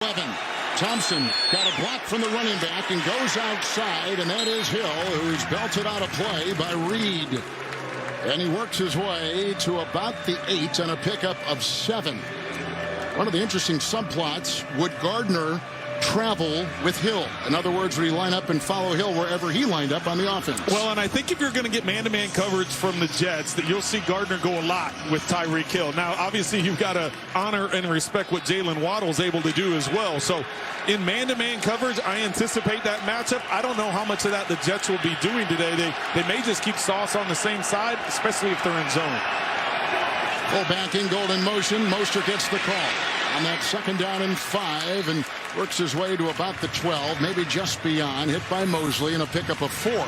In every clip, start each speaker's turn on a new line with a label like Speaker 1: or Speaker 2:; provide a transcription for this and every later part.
Speaker 1: 11. Thompson got a block from the running back and goes outside, and that is Hill, who's belted out of play by Reed. And he works his way to about the 8 on a pickup of 7. One of the interesting subplots, would Gardner travel with Hill? In other words, would he line up and follow Hill wherever he lined up on the offense?
Speaker 2: Well, and I think if you're going to get man-to-man coverage from the Jets, that you'll see Gardner go a lot with Tyreek Hill. Now, obviously, you've got to honor and respect what Jalen Waddle's able to do as well. So, in man-to-man coverage, I anticipate that matchup. I don't know how much of that the Jets will be doing today. They may just keep Sauce on the same side, especially if they're in zone.
Speaker 1: Fullback in golden motion. Mostert gets the call on that 2nd down and 5 and works his way to about the 12, maybe just beyond, hit by Mosley and a pickup of 4.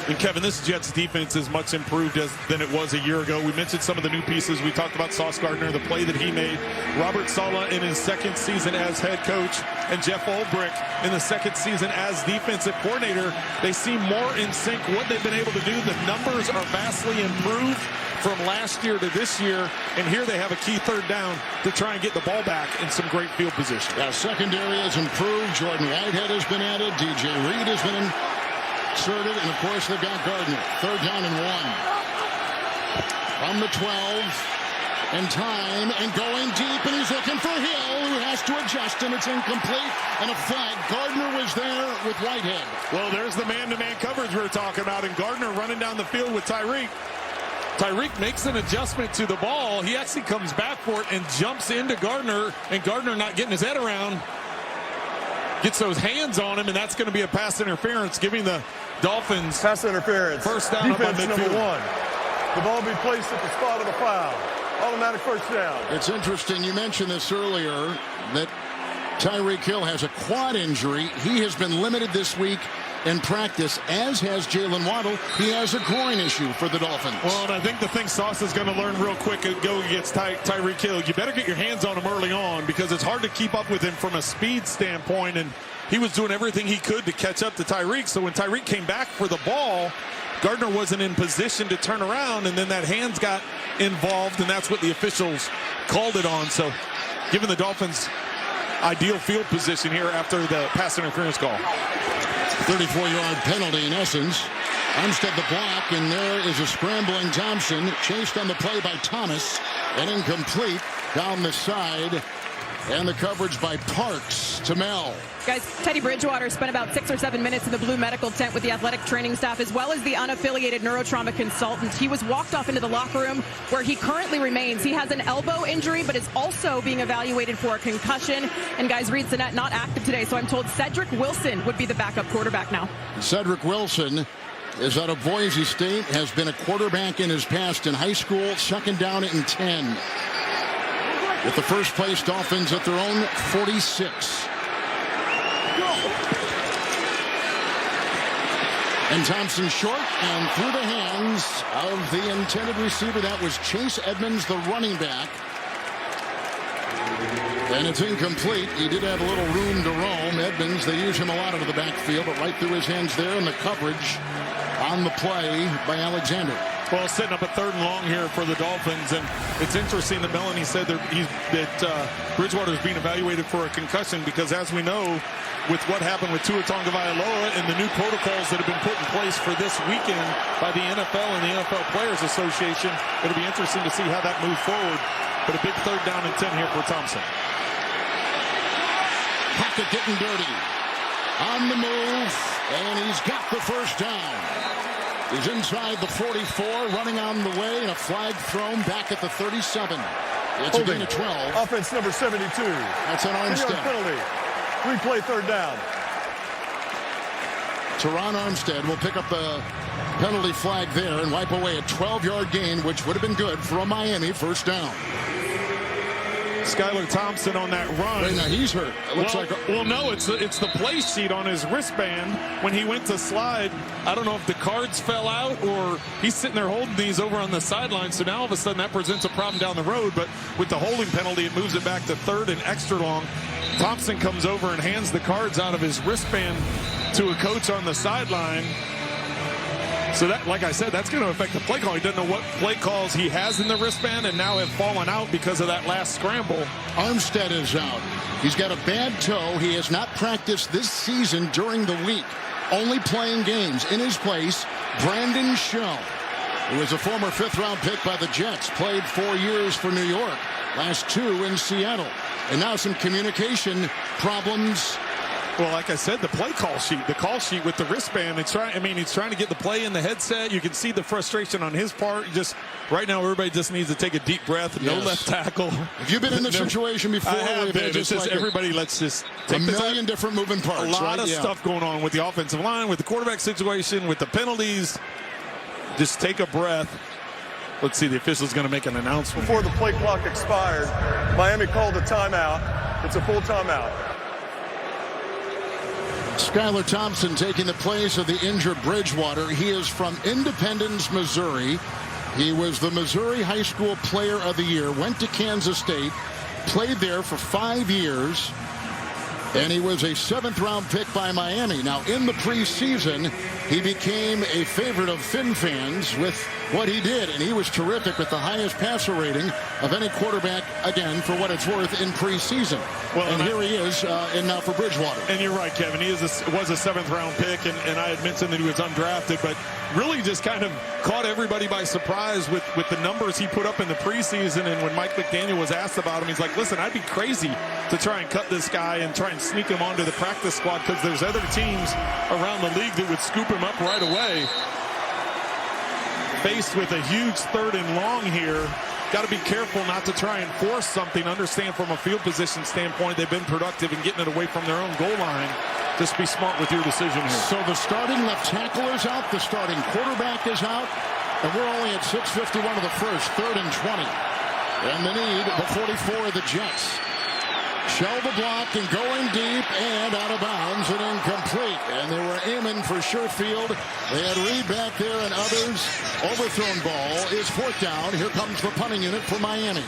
Speaker 2: And Kevin, this Jets defense is much improved than it was a year ago. We mentioned some of the new pieces. We talked about Sauce Gardner, the play that he made. Robert Saleh in his 2nd season as head coach, and Jeff Ulbrich in the 2nd season as defensive coordinator. They seem more in sync. What they've been able to do, the numbers are vastly improved from last year to this year, and here they have a key 3rd down to try and get the ball back in some great field position.
Speaker 1: Secondary has improved. Jordan Whitehead has been added. DJ Reed has been inserted, and of course they've got Gardner. 3rd down and 1 from the 12, and time, and going deep, and he's looking for Hill, who has to adjust, and it's incomplete, and a flag. Gardner was there with Whitehead.
Speaker 2: Well, there's the man-to-man coverage we were talking about, and Gardner running down the field with Tyreek. Tyreek makes an adjustment to the ball. He actually comes back for it and jumps into Gardner, and Gardner not getting his head around, gets those hands on him, and that's going to be a pass interference, giving the Dolphins
Speaker 3: pass interference.
Speaker 2: 1st down
Speaker 3: Defense
Speaker 2: up on
Speaker 3: number
Speaker 2: midfield.
Speaker 3: 1. The ball be placed at the spot of the foul. Automatic 1st down.
Speaker 1: It's interesting, you mentioned this earlier, that Tyreek Hill has a quad injury. He has been limited this week in practice, as has Jalen Waddle. He has a groin issue for the Dolphins.
Speaker 2: Well, and I think the thing Sauce is going to learn real quick and go against Tyreek Hill, you better get your hands on him early on, because it's hard to keep up with him from a speed standpoint, and he was doing everything he could to catch up to Tyreek. So when Tyreek came back for the ball, Gardner wasn't in position to turn around, and then that hands got involved, and that's what the officials called it on. So giving the Dolphins ideal field position here after the pass interference call.
Speaker 1: 34-yard penalty in essence. Armstead the block, and there is a scrambling Thompson, chased on the play by Thomas, and incomplete down the side, and the coverage by Parks to Mel.
Speaker 4: Guys, Teddy Bridgewater spent about 6 or 7 minutes in the blue medical tent with the athletic training staff, as well as the unaffiliated neurotrauma consultant. He was walked off into the locker room where he currently remains. He has an elbow injury, but is also being evaluated for a concussion. And guys, Reed Sinnett not active today, so I'm told Cedric Wilson would be the backup quarterback now.
Speaker 1: Cedric Wilson is out of Boise State, has been a quarterback in his past in high school. 2nd down and 10. With the first place Dolphins at their own 46. And Thompson short and through the hands of the intended receiver. That was Chase Edmonds, the running back. And it's incomplete. He did have a little room to roam. Edmonds, they use him a lot out of the backfield, but right through his hands there, and the coverage on the play by Alexander.
Speaker 2: Well, setting up a 3rd and long here for the Dolphins, and it's interesting that Melanie said that Bridgewater is being evaluated for a concussion, because as we know, with what happened with Tua Tagovailoa and the new protocols that have been put in place for this weekend by the NFL and the NFL Players Association, it'll be interesting to see how that moves forward. But a big 3rd down and 10 here for Thompson.
Speaker 1: Hackett getting dirty. On the move, and he's got the 1st down. He's inside the 44, running on the way, and a flag thrown back at the 37. It's a gain of 12.
Speaker 3: Offense number 72.
Speaker 1: That's an Armstead.
Speaker 3: Penalty. Replay 3rd down.
Speaker 1: Teron Armstead will pick up the penalty flag there and wipe away a 12-yard gain, which would have been good for a Miami 1st down.
Speaker 2: Skylar Thompson on that run.
Speaker 1: Wait, now he's hurt. It looks
Speaker 2: well, no, it's the play sheet on his wristband when he went to slide. I don't know if the cards fell out or he's sitting there holding these over on the sideline. So now all of a sudden that presents a problem down the road. But with the holding penalty, it moves it back to 3rd and extra long. Thompson comes over and hands the cards out of his wristband to a coach on the sideline. So that, like I said, that's going to affect the play call. He doesn't know what play calls he has in the wristband and now have fallen out because of that last scramble.
Speaker 1: Armstead is out. He's got a bad toe. He has not practiced this season during the week, only playing games. In his place, Brandon Shell, who was a former 5th-round pick by the Jets, played 4 years for New York, last 2 in Seattle. And now some communication problems.
Speaker 2: Well, like I said, the call sheet with the wristband, he's trying to get the play in the headset. You can see the frustration on his part. Just right now, everybody just needs to take a deep breath. No left tackle.
Speaker 1: Have you been in this situation before?
Speaker 2: I have been. It's just everybody, let's just take
Speaker 1: a million different moving parts.
Speaker 2: A lot of stuff going on with the offensive line, with the quarterback situation, with the penalties. Just take a breath. Let's see, the official's going to make an announcement.
Speaker 3: Before the play clock expired, Miami called a timeout. It's a full timeout.
Speaker 1: Skylar Thompson taking the place of the injured Bridgewater. He is from Independence, Missouri. He was the Missouri High School Player of the Year, went to Kansas State, played there for 5 years, and he was a 7th-round pick by Miami. Now, in the preseason, he became a favorite of Fin fans with what he did, and he was terrific with the highest passer rating of any quarterback, again, for what it's worth, in preseason. Well, and here he is, and now for Bridgewater.
Speaker 2: And you're right, Kevin. He was a 7th-round pick, and I had mentioned that he was undrafted, but really just kind of caught everybody by surprise with the numbers he put up in the preseason. And when Mike McDaniel was asked about him, he's like, listen, I'd be crazy to try and cut this guy and try and sneak him onto the practice squad because there's other teams around the league that would scoop him up right away. Faced with a huge 3rd and long here. Got to be careful not to try and force something. Understand from a field position standpoint, they've been productive in getting it away from their own goal line. Just be smart with your decision here.
Speaker 1: So the starting left tackle is out. The starting quarterback is out. And we're only at 6:51 of the first. 3rd and 20. And the need, the 44 of the Jets. Shell the block and going deep and out of bounds and incomplete. And they were aiming for Sherfield. They had Reed back there and others. Overthrown ball is 4th down. Here comes the punting unit for Miami.